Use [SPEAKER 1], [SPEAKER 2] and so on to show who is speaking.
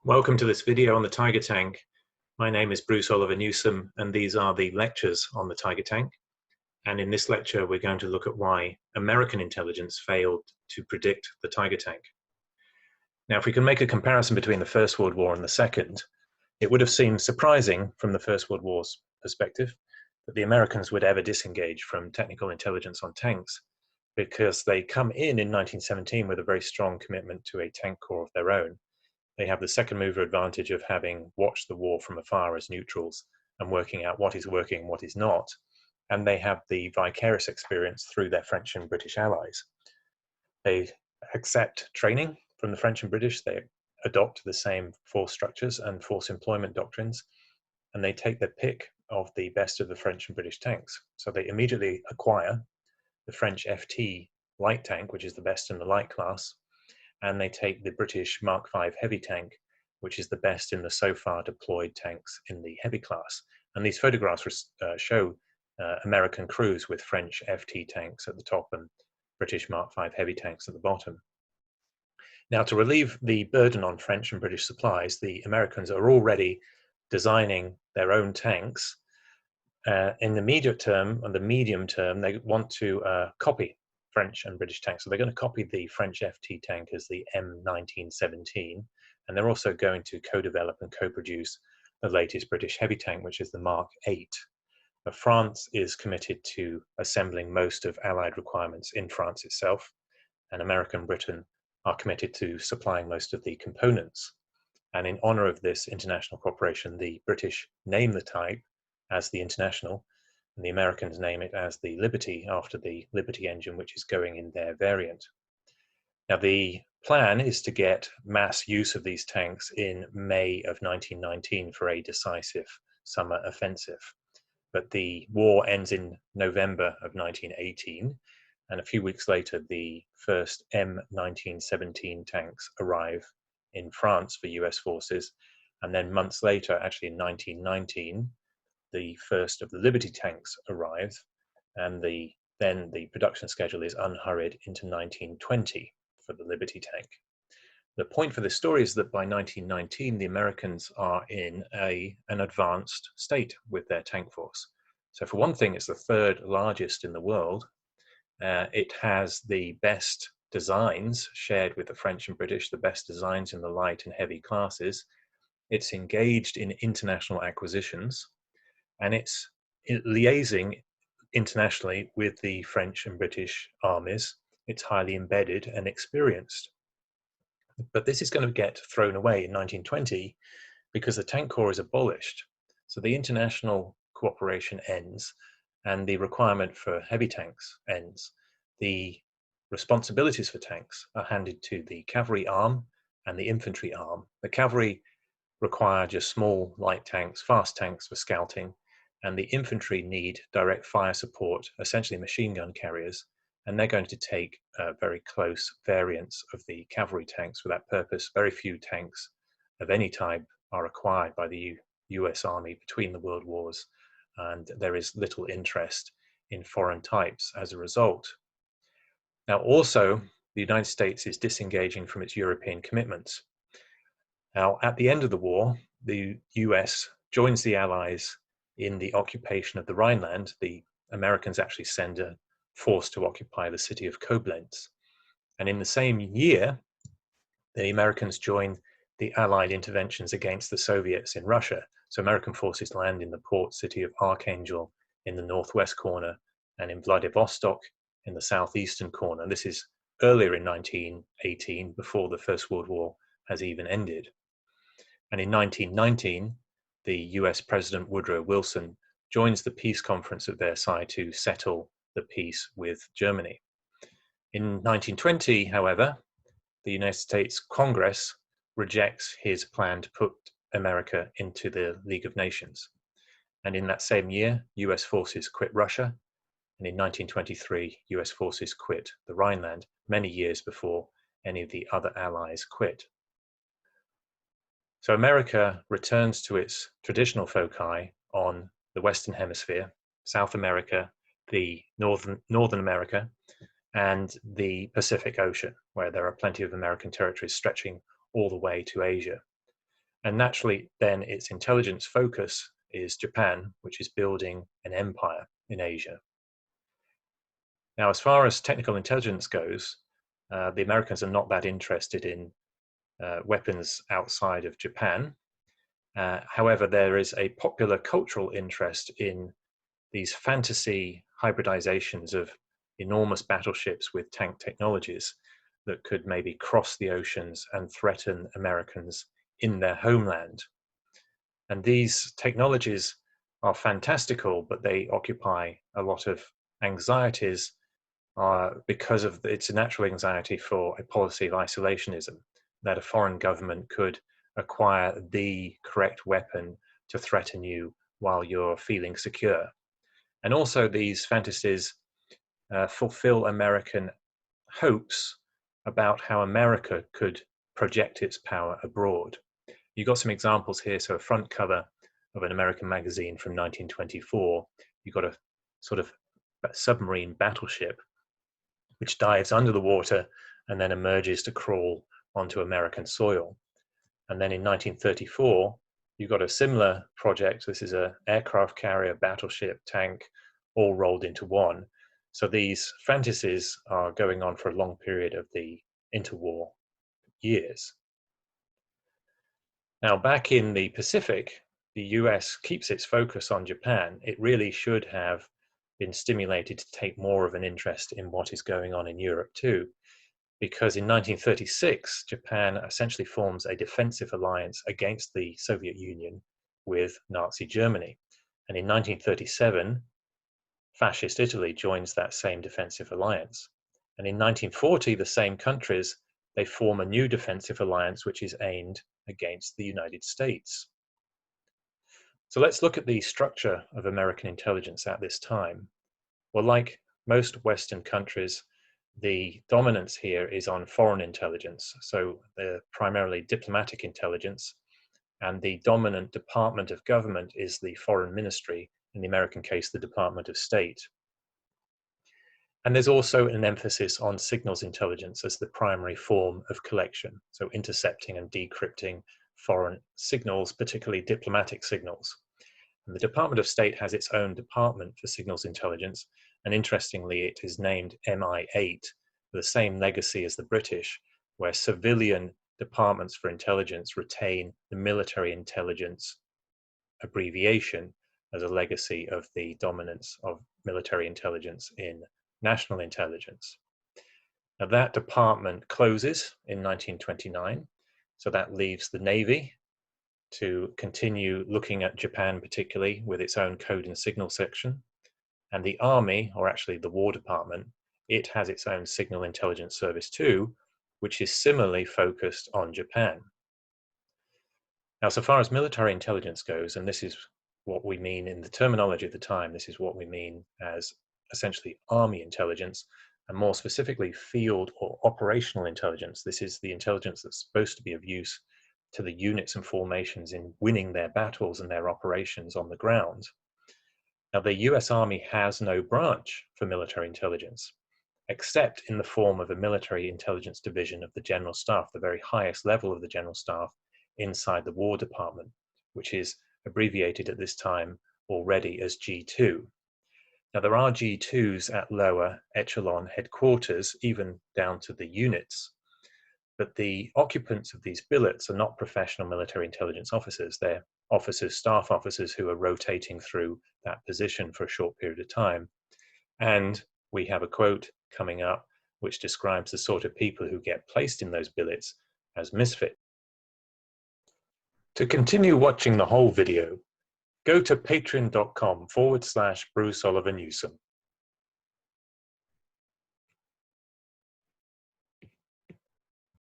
[SPEAKER 1] Welcome to this video on the Tiger Tank. My name is Bruce Oliver Newsome, and these are the lectures on the Tiger Tank. And in this lecture, we're going to look at why American intelligence failed to predict the Tiger Tank. Now, if we can make a comparison between the First World War and the Second, it would have seemed surprising from the First World War's perspective that the Americans would ever disengage from technical intelligence on tanks, because they come in 1917 with a very strong commitment to a tank corps of their own. They have the second mover advantage of having watched the war from afar as neutrals and working out what is working and what is not. And they have the vicarious experience through their French and British allies. They accept training from the French and British. They adopt the same force structures and force employment doctrines, and they take their pick of the best of the French and British tanks. So they immediately acquire the French FT light tank, which is the best in the light class, and they take the British Mark V heavy tank, which is the best in the so far deployed tanks in the heavy class. And these photographs show American crews with French FT tanks at the top and British Mark V heavy tanks at the bottom. Now, to relieve the burden on French and British supplies, the Americans are already designing their own tanks. In the immediate term and the medium term, they want to copy French and British tanks. So they're going to copy the French FT tank as the M1917, and they're also going to co-develop and co-produce the latest British heavy tank, which is the Mark VIII. But France is committed to assembling most of Allied requirements in France itself, and America and Britain are committed to supplying most of the components. And in honor of this international cooperation, the British name the type as the International, and the Americans name it as the Liberty, after the Liberty engine, which is going in their variant. Now, the plan is to get mass use of these tanks in May of 1919 for a decisive summer offensive. But the war ends in November of 1918, and a few weeks later, the first M1917 tanks arrive in France for US forces. And then months later, actually in 1919, the first of the Liberty tanks arrive, and then the production schedule is unhurried into 1920 for the Liberty tank. The point for this story is that by 1919, the Americans are in an advanced state with their tank force. So for one thing, it's the third largest in the world. It has the best designs shared with the French and British, the best designs in the light and heavy classes. It's engaged in international acquisitions, and it's liaising internationally with the French and British armies. It's highly embedded and experienced. But this is going to get thrown away in 1920 because the tank corps is abolished. So the international cooperation ends and the requirement for heavy tanks ends. The responsibilities for tanks are handed to the cavalry arm and the infantry arm. The cavalry require just small light tanks, fast tanks for scouting, and the infantry need direct fire support, essentially machine gun carriers, and they're going to take very close variants of the cavalry tanks for that purpose. Very few tanks of any type are acquired by the US Army between the world wars, and there is little interest in foreign types as a result. Now, also, the United States is disengaging from its European commitments. Now, at the end of the war, the US joins the Allies in the occupation of the Rhineland. The Americans actually send a force to occupy the city of Koblenz. And in the same year, the Americans join the Allied interventions against the Soviets in Russia. So American forces land in the port city of Archangel in the northwest corner and in Vladivostok in the southeastern corner. This is earlier in 1918, before the First World War has even ended. And in 1919, the US President Woodrow Wilson joins the peace conference at Versailles to settle the peace with Germany. In 1920, however, the United States Congress rejects his plan to put America into the League of Nations. And in that same year, US forces quit Russia. And in 1923, US forces quit the Rhineland, many years before any of the other allies quit. So America returns to its traditional foci on the Western Hemisphere, South America, the Northern America, and the Pacific Ocean, where there are plenty of American territories stretching all the way to Asia. And naturally, then its intelligence focus is Japan, which is building an empire in Asia. Now, as far as technical intelligence goes, the Americans are not that interested in weapons outside of Japan. However, there is a popular cultural interest in these fantasy hybridizations of enormous battleships with tank technologies that could maybe cross the oceans and threaten Americans in their homeland. And these technologies are fantastical, but they occupy a lot of anxieties because of its natural anxiety for a policy of isolationism, that a foreign government could acquire the correct weapon to threaten you while you're feeling secure. And also these fantasies fulfill American hopes about how America could project its power abroad. You've got some examples here. So a front cover of an American magazine from 1924, you've got a sort of submarine battleship which dives under the water and then emerges to crawl onto American soil. And then in 1934, you've got a similar project. This is an aircraft carrier, battleship, tank, all rolled into one. So these fantasies are going on for a long period of the interwar years. Now, back in the Pacific, the US keeps its focus on Japan. It really should have been stimulated to take more of an interest in what is going on in Europe too, because in 1936, Japan essentially forms a defensive alliance against the Soviet Union with Nazi Germany. And in 1937, fascist Italy joins that same defensive alliance. And in 1940, the same countries, they form a new defensive alliance which is aimed against the United States. So let's look at the structure of American intelligence at this time. Well, like most Western countries, the dominance here is on foreign intelligence. So they're primarily diplomatic intelligence, and the dominant department of government is the foreign ministry, in the American case, the Department of State. And there's also an emphasis on signals intelligence as the primary form of collection, so intercepting and decrypting foreign signals, particularly diplomatic signals. And the Department of State has its own department for signals intelligence, and interestingly, it is named MI8, the same legacy as the British, where civilian departments for intelligence retain the military intelligence abbreviation as a legacy of the dominance of military intelligence in national intelligence. Now that department closes in 1929, so that leaves the Navy to continue looking at Japan particularly with its own code and signal section. And the Army, or actually the War Department, it has its own signal intelligence service too, which is similarly focused on Japan. Now, so far as military intelligence goes, and this is what we mean in the terminology of the time, this is what we mean as essentially army intelligence, and more specifically field or operational intelligence. This is the intelligence that's supposed to be of use to the units and formations in winning their battles and their operations on the ground. Now, the US Army has no branch for military intelligence, except in the form of a military intelligence division of the General Staff, the very highest level of the General Staff inside the War Department, which is abbreviated at this time already as G2. Now, there are G2s at lower echelon headquarters, even down to the units, but the occupants of these billets are not professional military intelligence officers. They're officers, staff officers who are rotating through that position for a short period of time. And we have a quote coming up which describes the sort of people who get placed in those billets as misfits. To continue watching the whole video, go to patreon.com/Bruce Oliver Newsome.